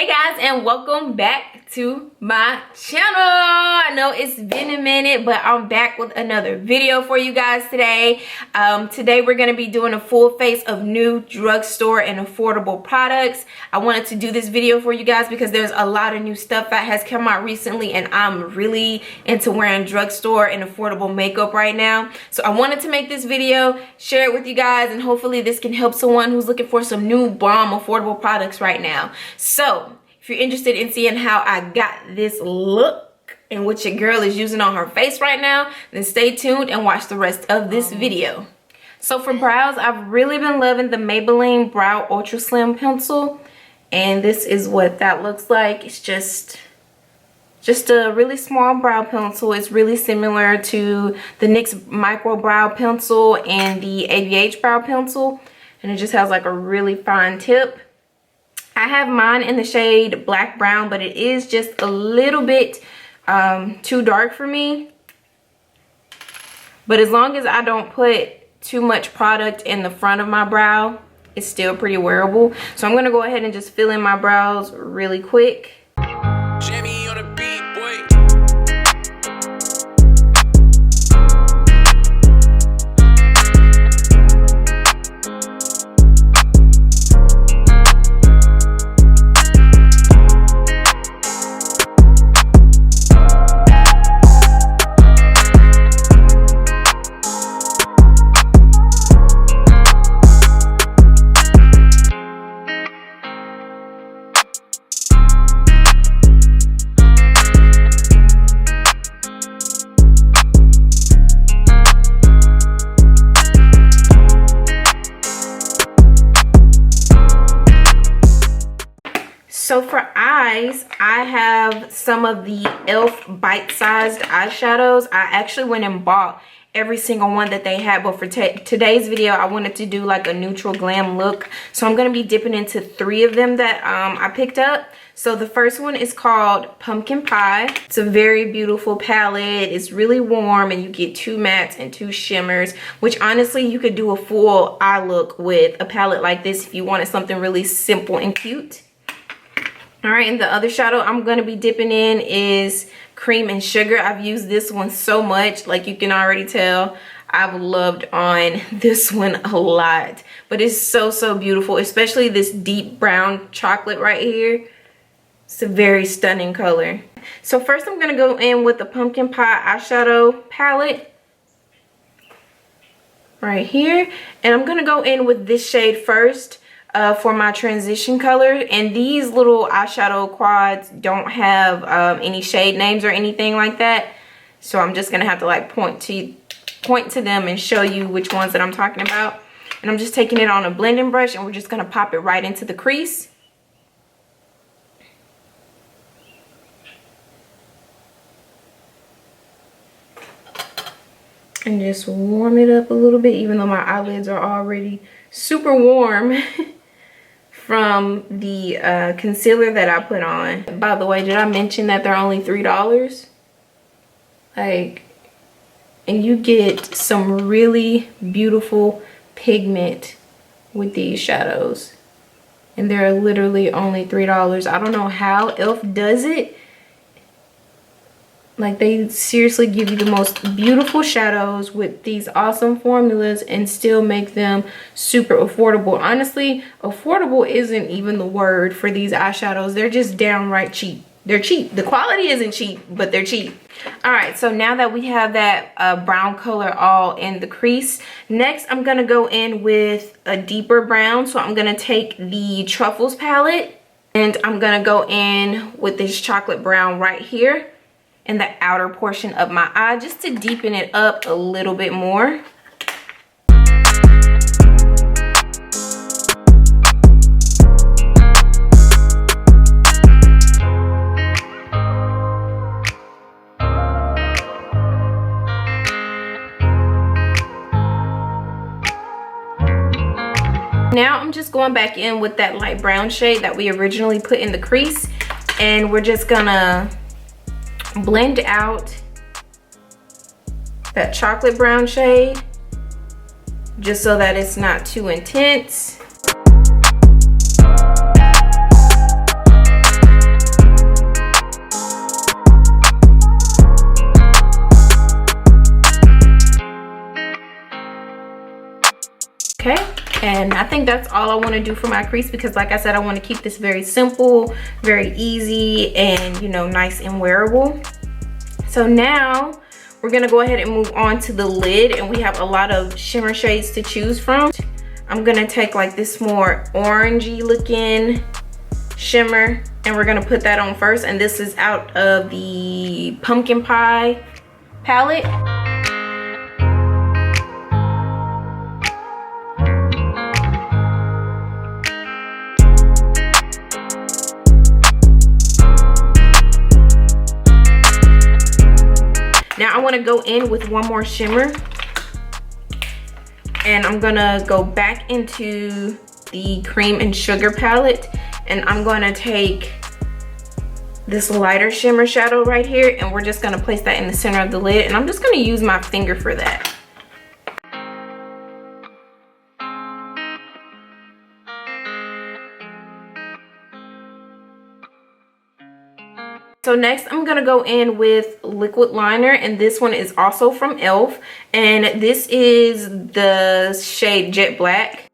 Hey guys, and welcome back to my channel. I know it's been a minute, but I'm back with another video for you guys today. Today we're going to be doing a full face of new drugstore and affordable products. I wanted to do this video for you guys because there's a lot of new stuff that has come out recently, and I'm really into wearing drugstore and affordable makeup right now. So I wanted to make this video, share it with you guys, and hopefully this can help someone who's looking for some new bomb affordable products right now. So if you're interested in seeing how I got this look and what your girl is using on her face right now, then stay tuned and watch the rest of this video. So for brows, I've really been loving the Maybelline Brow Ultra Slim Pencil, and this is what that looks like. It's just a really small brow pencil. It's really similar to the NYX Micro Brow Pencil and the ABH Brow Pencil, and it just has like a really fine tip. I have mine in the shade Black Brown, but it is just a little bit too dark for me. But as long as I don't put too much product in the front of my brow, it's still pretty wearable. So I'm going to go ahead and just fill in my brows really quick. Jamie on a beat, boy. So for eyes, I have some of the e.l.f. bite-sized eyeshadows. I actually went and bought every single one that they had, but for today's video, I wanted to do like a neutral glam look. So I'm going to be dipping into 3 of them that I picked up. So the first one is called Pumpkin Pie. It's a very beautiful palette. It's really warm, and you get 2 mattes and 2 shimmers, which honestly, you could do a full eye look with a palette like this if you wanted something really simple and cute. All right, and the other shadow I'm going to be dipping in is Cream and Sugar. I've used this one so much, like you can already tell. I've loved on this one a lot, but it's so beautiful, especially this deep brown chocolate right here. It's a very stunning color. So first I'm going to go in with the Pumpkin Pie eyeshadow palette right here, and I'm going to go in with this shade first. For my transition color, and these little eyeshadow quads don't have any shade names or anything like that, so I'm just gonna have to like point to them and show you which ones that I'm talking about. And I'm just taking it on a blending brush, and we're just gonna pop it right into the crease. And just warm it up a little bit, even though my eyelids are already super warm from the concealer that I put on. By the way, did I mention that they're only $3? Like, and you get some really beautiful pigment with these shadows, and they're literally only $3. I don't know how e.l.f. does it. Like, they seriously give you the most beautiful shadows with these awesome formulas and still make them super affordable. Honestly, affordable isn't even the word for these eyeshadows. They're just downright cheap. They're cheap. The quality isn't cheap, but they're cheap. All right, so now that we have that brown color all in the crease, next I'm going to go in with a deeper brown. So I'm going to take the Truffles palette, and I'm going to go in with this chocolate brown right here in the outer portion of my eye, just to deepen it up a little bit more. Now I'm just going back in with that light brown shade that we originally put in the crease, and we're just gonna blend out that chocolate brown shade just so that it's not too intense. Okay, and I think that's all I want to do for my crease, because like I said, I want to keep this very simple, very easy, and you know, nice and wearable. So now we're gonna go ahead and move on to the lid, and we have a lot of shimmer shades to choose from. I'm gonna take like this more orangey looking shimmer, and we're gonna put that on first, and this is out of the Pumpkin Pie palette. Now I want to go in with one more shimmer, and I'm gonna go back into the Cream and Sugar palette, and I'm gonna take this lighter shimmer shadow right here, and we're just gonna place that in the center of the lid, and I'm just gonna use my finger for that. So next I'm gonna go in with liquid liner, and this one is also from e.l.f. and this is the shade Jet Black.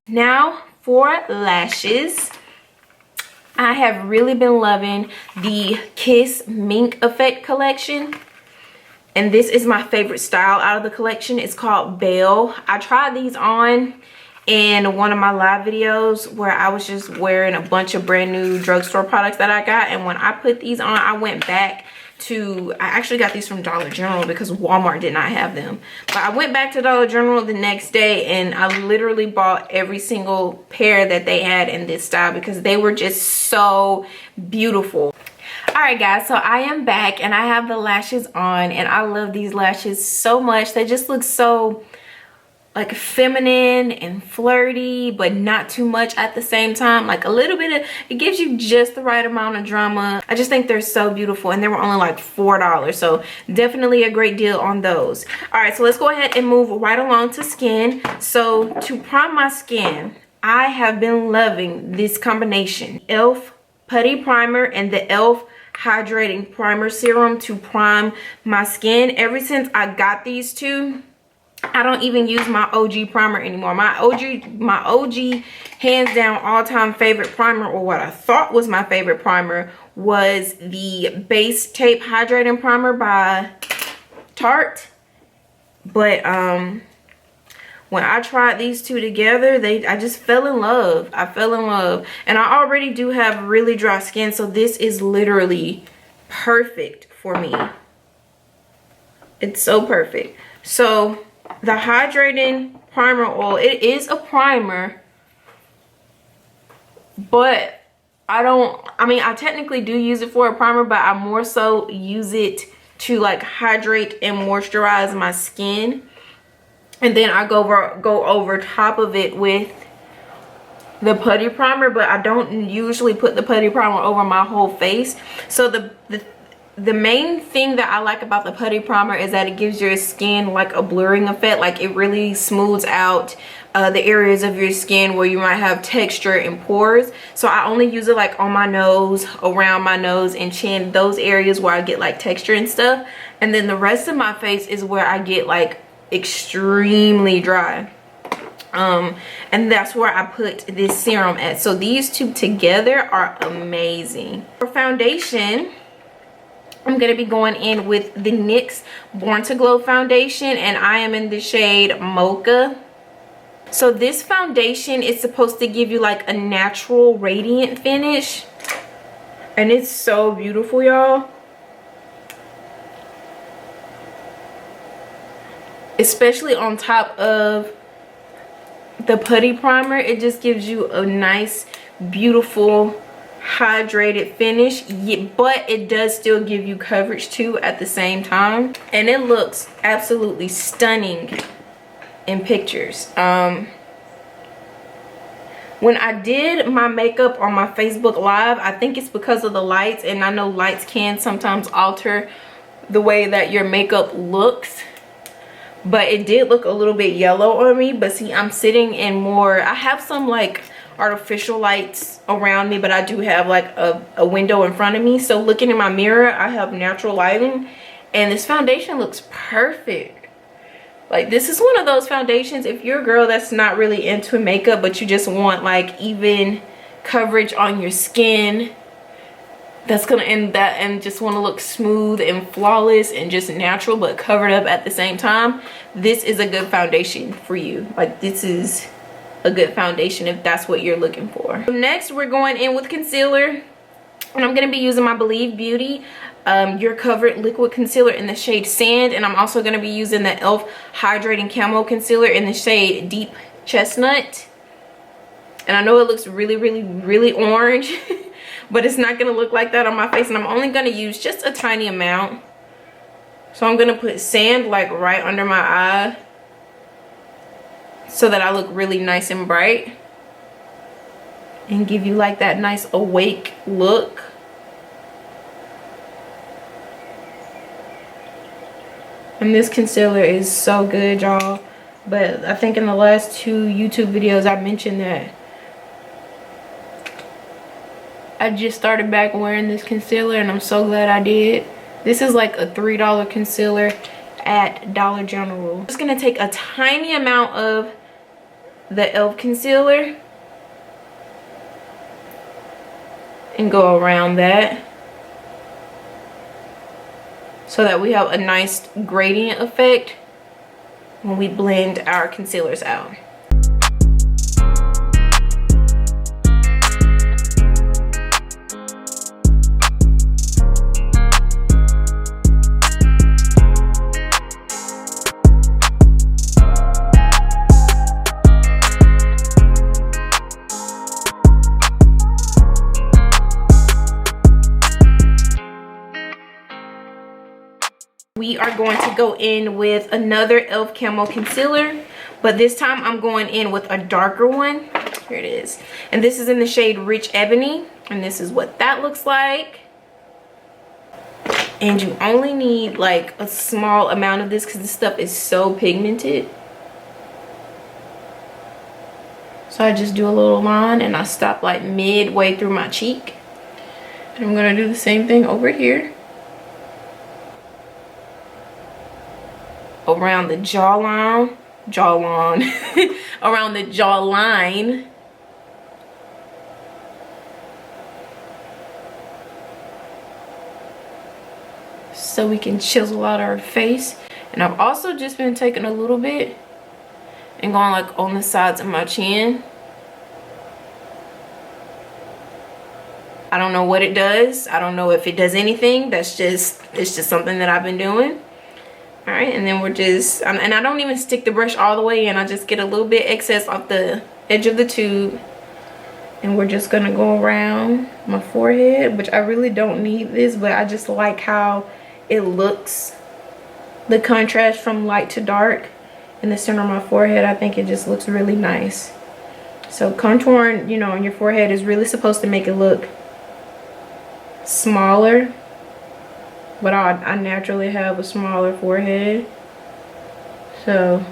Now for lashes, I have really been loving the Kiss Mink Effect collection, and this is my favorite style out of the collection. It's called Belle. I tried these on in one of my live videos where I was just wearing a bunch of brand new drugstore products that I got, and when I put these on, I went back to, I actually got these from Dollar General because Walmart did not have them, but I went back to Dollar General the next day and I literally bought every single pair that they had in this style because they were just so beautiful. All right guys, so I am back and I have the lashes on, and I love these lashes so much. They just look so like feminine and flirty, but not too much at the same time. Like a little bit of, it gives you just the right amount of drama. I just think they're so beautiful, and they were only like $4, so definitely a great deal on those. All right, so let's go ahead and move right along to skin. So to prime my skin, I have been loving this combination, e.l.f. Putty Primer and the e.l.f. Hydrating Primer Serum to prime my skin. Ever since I got these two, I don't even use my OG primer anymore. My OG hands down all-time favorite primer, or what I thought was my favorite primer, was the Base Tape Hydrating Primer by Tarte. But when I tried these two together, I just fell in love. I fell in love. And I already do have really dry skin, so this is literally perfect for me. It's so perfect. So the Hydrating Primer Oil, it is a primer, but I technically do use it for a primer, but I more so use it to like hydrate and moisturize my skin, and then I go over top of it with the putty primer. But I don't usually put the putty primer over my whole face. So the main thing that I like about the putty primer is that it gives your skin like a blurring effect. Like it really smooths out the areas of your skin where you might have texture and pores. So I only use it like on my nose, around my nose and chin, those areas where I get like texture and stuff. And then the rest of my face is where I get like extremely dry. And that's where I put this serum at. So these two together are amazing. For foundation, I'm going to be going in with the NYX Born to Glow foundation, and I am in the shade Mocha. So this foundation is supposed to give you like a natural radiant finish, and it's so beautiful, y'all. Especially on top of the putty primer, it just gives you a nice, beautiful, hydrated finish, but it does still give you coverage too at the same time, and it looks absolutely stunning in pictures. When I did my makeup on my Facebook Live, I think it's because of the lights, and I know lights can sometimes alter the way that your makeup looks, but it did look a little bit yellow on me. But see, I'm sitting in more, I have some like artificial lights around me, but I do have like a window in front of me, so looking in my mirror I have natural lighting, and this foundation looks perfect. Like, this is one of those foundations, if you're a girl that's not really into makeup but you just want like even coverage on your skin, that's gonna end that, and just want to look smooth and flawless and just natural but covered up at the same time, this is a good foundation for you. Like, this is a good foundation if that's what you're looking for. Next, we're going in with concealer, and I'm going to be using my Believe Beauty You're Covered liquid concealer in the shade Sand, and I'm also going to be using the e.l.f. hydrating camo concealer in the shade Deep Chestnut. And I know it looks really orange but it's not going to look like that on my face, and I'm only going to use just a tiny amount. So I'm going to put Sand like right under my eye so that I look really nice and bright and give you like that nice awake look. And this concealer is so good, y'all. But I think in the last 2 YouTube videos I mentioned that I just started back wearing this concealer, and I'm so glad I did. This is like a $3 concealer at Dollar General. I'm just gonna take a tiny amount of the e.l.f. concealer and go around that so that we have a nice gradient effect when we blend our concealers out. We are going to go in with another e.l.f. Camo concealer, but this time I'm going in with a darker one. Here it is. And this is in the shade Rich Ebony, and this is what that looks like. And you only need like a small amount of this because this stuff is so pigmented. So I just do a little line and I stop like midway through my cheek. And I'm going to do the same thing over here. Around the jawline, around the jawline. So we can chisel out our face. And I've also just been taking a little bit and going like on the sides of my chin. I don't know what it does. I don't know if it does anything. It's just something that I've been doing. All right, and then we're just, and I don't even stick the brush all the way in. I just get a little bit excess off the edge of the tube. And we're just gonna go around my forehead, which I really don't need this, but I just like how it looks. The contrast from light to dark in the center of my forehead, I think it just looks really nice. So contouring, you know, on your forehead is really supposed to make it look smaller. But I naturally have a smaller forehead, so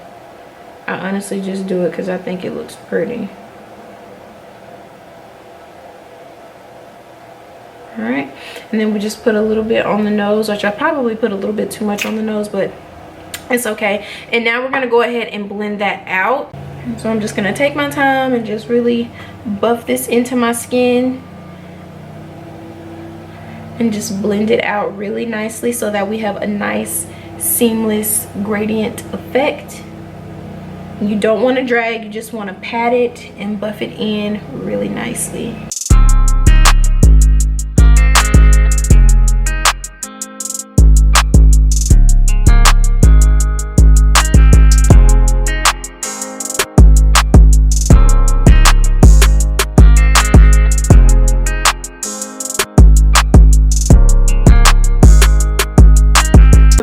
I honestly just do it because I think it looks pretty. Alright, and then we just put a little bit on the nose, which I probably put a little bit too much on the nose, but it's okay. And now we're going to go ahead and blend that out. So I'm just going to take my time and just really buff this into my skin. And just blend it out really nicely so that we have a nice seamless gradient effect. You don't want to drag, you just want to pat it and buff it in really nicely.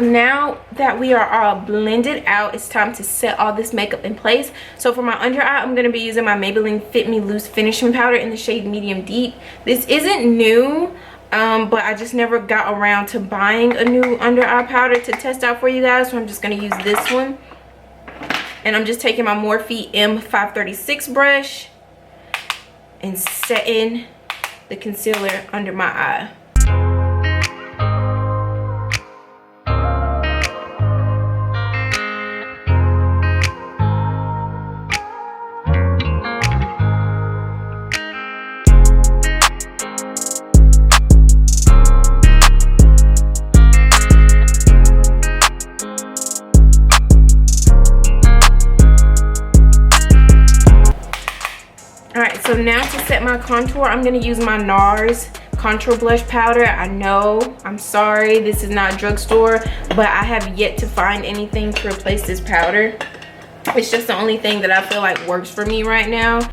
Now that we we are all blended out, it's time to set all this makeup in place. So for my under eye, I'm going to be using my Maybelline Fit Me Loose Finishing Powder in the shade Medium Deep. This isn't new, but I just never got around to buying a new under eye powder to test out for you guys. So I'm just going to use this one. And I'm just taking my Morphe M536 brush and setting the concealer under my eye. Alright, so now to set my contour, I'm going to use my NARS contour blush powder. I know, I'm sorry, this is not Drugstore, but I have yet to find anything to replace this powder. It's just the only thing that I feel like works for me right now.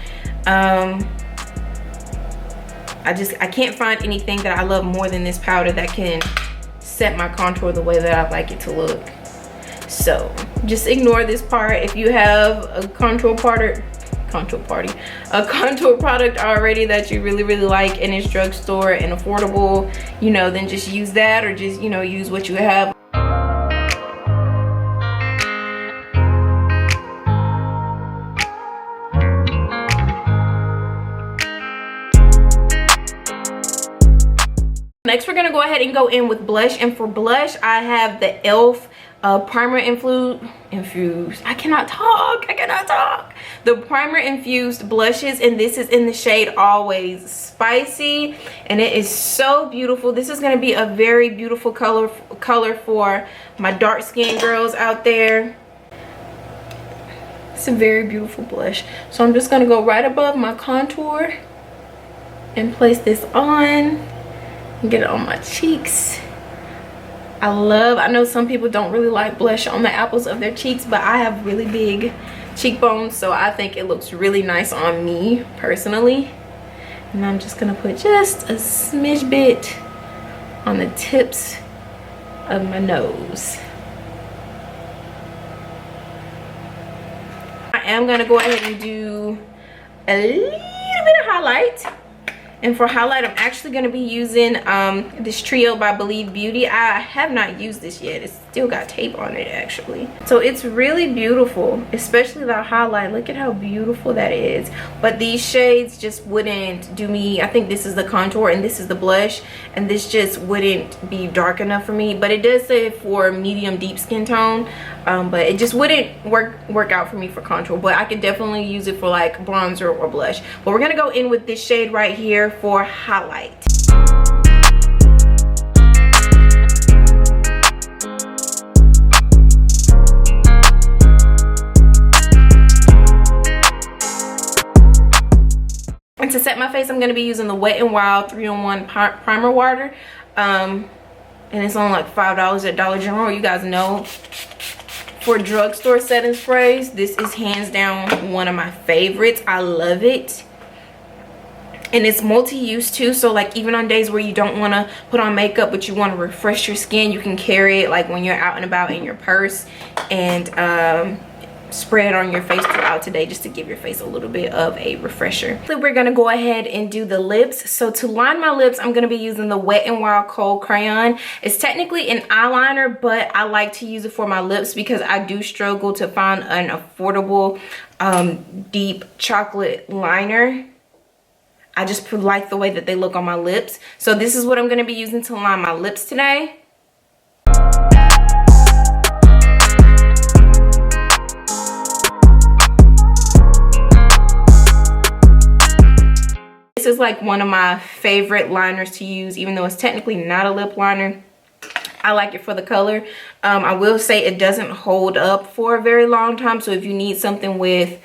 I can't find anything that I love more than this powder that can set my contour the way that I like it to look. So just ignore this part. If you have a contour product already that you really like and it's Drugstore and affordable, you know, then just use that, or just, you know, use what you have. Next, we're gonna go ahead and go in with blush, and for blush I have the e.l.f. Primer infused. I cannot talk. The primer infused blushes, and this is in the shade Always Spicy, and it is so beautiful. This is going to be a very beautiful color for my dark skinned girls out there. It's a very beautiful blush. So I'm just going to go right above my contour and place this on and get it on my cheeks. I know some people don't really like blush on the apples of their cheeks, but I have really big cheekbones, so I think it looks really nice on me personally. And I'm just gonna put just a smidge bit on the tips of my nose. I am gonna go ahead and do a little bit of highlight. And for highlight, I'm actually going to be using this Trio by Believe Beauty. I have not used this yet. It's still got tape on it, actually. So it's really beautiful, especially the highlight. Look at how beautiful that is. But these shades just wouldn't do me. I think this is the contour and this is the blush. And this just wouldn't be dark enough for me. But it does say for medium deep skin tone. But it just wouldn't work out for me for contour. But I could definitely use it for like bronzer or blush. But we're going to go in with this shade right here for highlight. And to set my face, I'm going to be using the Wet n Wild 3-in-1 primer water. And it's only like $5 at Dollar General. You guys know, for drugstore setting sprays, this is hands down one of my favorites. I love it. And it's multi-use too, so like even on days where you don't want to put on makeup but you want to refresh your skin, you can carry it like when you're out and about in your purse and spray it on your face throughout today just to give your face a little bit of a refresher. So we're gonna go ahead and do the lips. So to line my lips, I'm gonna be using the Wet n Wild Kohl Crayon. It's technically an eyeliner, but I like to use it for my lips because I do struggle to find an affordable deep chocolate liner. I just like the way that they look on my lips. So this is what I'm going to be using to line my lips today. This is like one of my favorite liners to use, even though it's technically not a lip liner. I like it for the color. I will say it doesn't hold up for a very long time. So if you need something with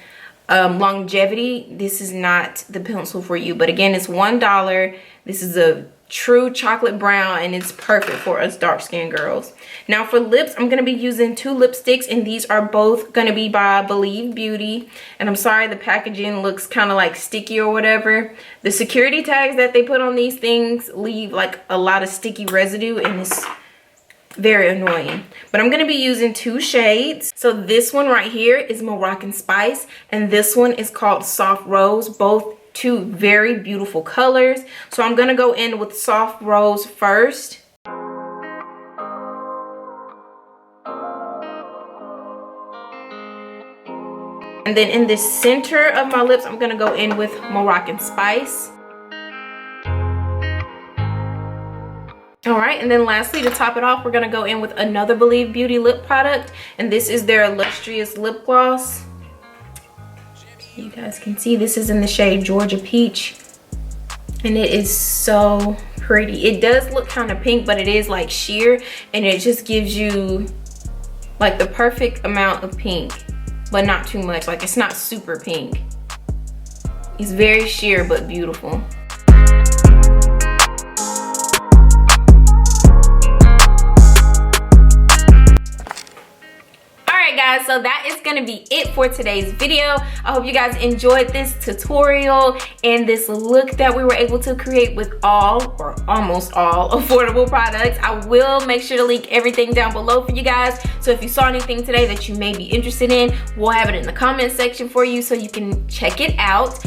longevity, this is not the pencil for you. But again, it's $1. This is a true chocolate brown and it's perfect for us dark skinned girls. Now for lips, I'm going to be using two lipsticks, and these are both going to be by Believe Beauty. And I'm sorry the packaging looks kind of like sticky or whatever. The security tags that they put on these things leave like a lot of sticky residue, and very annoying. But I'm gonna be using 2 shades. So this one right here is Moroccan Spice, and this one is called Soft Rose. Both 2 very beautiful colors. So I'm gonna go in with Soft Rose first. And then in the center of my lips, I'm gonna go in with Moroccan Spice. All right, and then lastly, to top it off, we're gonna go in with another Believe Beauty lip product, and this is their Illustrious Lip Gloss. You guys can see this is in the shade Georgia Peach, and it is so pretty. It does look kind of pink, but it is like sheer, and it just gives you like the perfect amount of pink, but not too much. Like, it's not super pink. It's very sheer but beautiful. Guys, so that is going to be it for today's video. I hope you guys enjoyed this tutorial and this look that we were able to create with all or almost all affordable products. I will make sure to link everything down below for you guys, so if you saw anything today that you may be interested in, we'll have it in the comment section for you so you can check it out.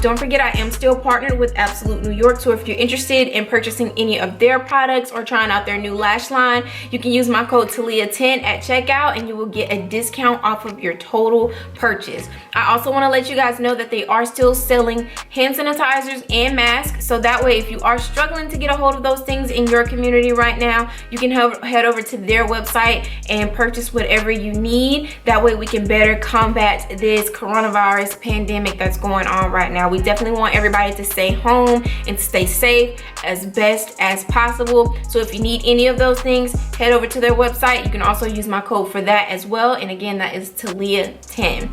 Don't forget, I am still partnered with Absolute New York, so if you're interested in purchasing any of their products or trying out their new lash line, you can use my code Taleah10 at checkout and you will get a discount off of your total purchase. I also want to let you guys know that they are still selling hand sanitizers and masks, so that way if you are struggling to get a hold of those things in your community right now, you can head over to their website and purchase whatever you need. That way we can better combat this coronavirus pandemic that's going on right now. We definitely want everybody to stay home and stay safe as best as possible. So if you need any of those things, head over to their website. You can also use my code for that as well, and again, that is Taleah10.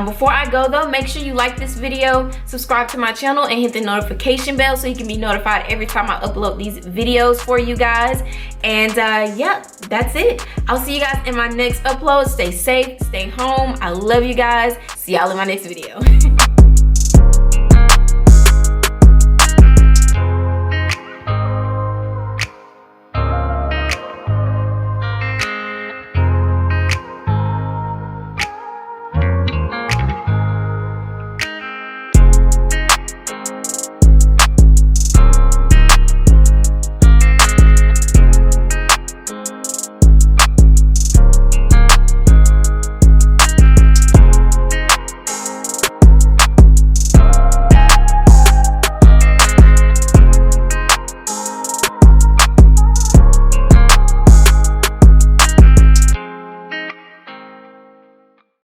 Before I go though, make sure you like this video, subscribe to my channel, and hit the notification bell so you can be notified every time I upload these videos for you guys. And yeah, that's it. I'll see you guys in my next upload. Stay safe, stay home. I love you guys. See y'all in my next video.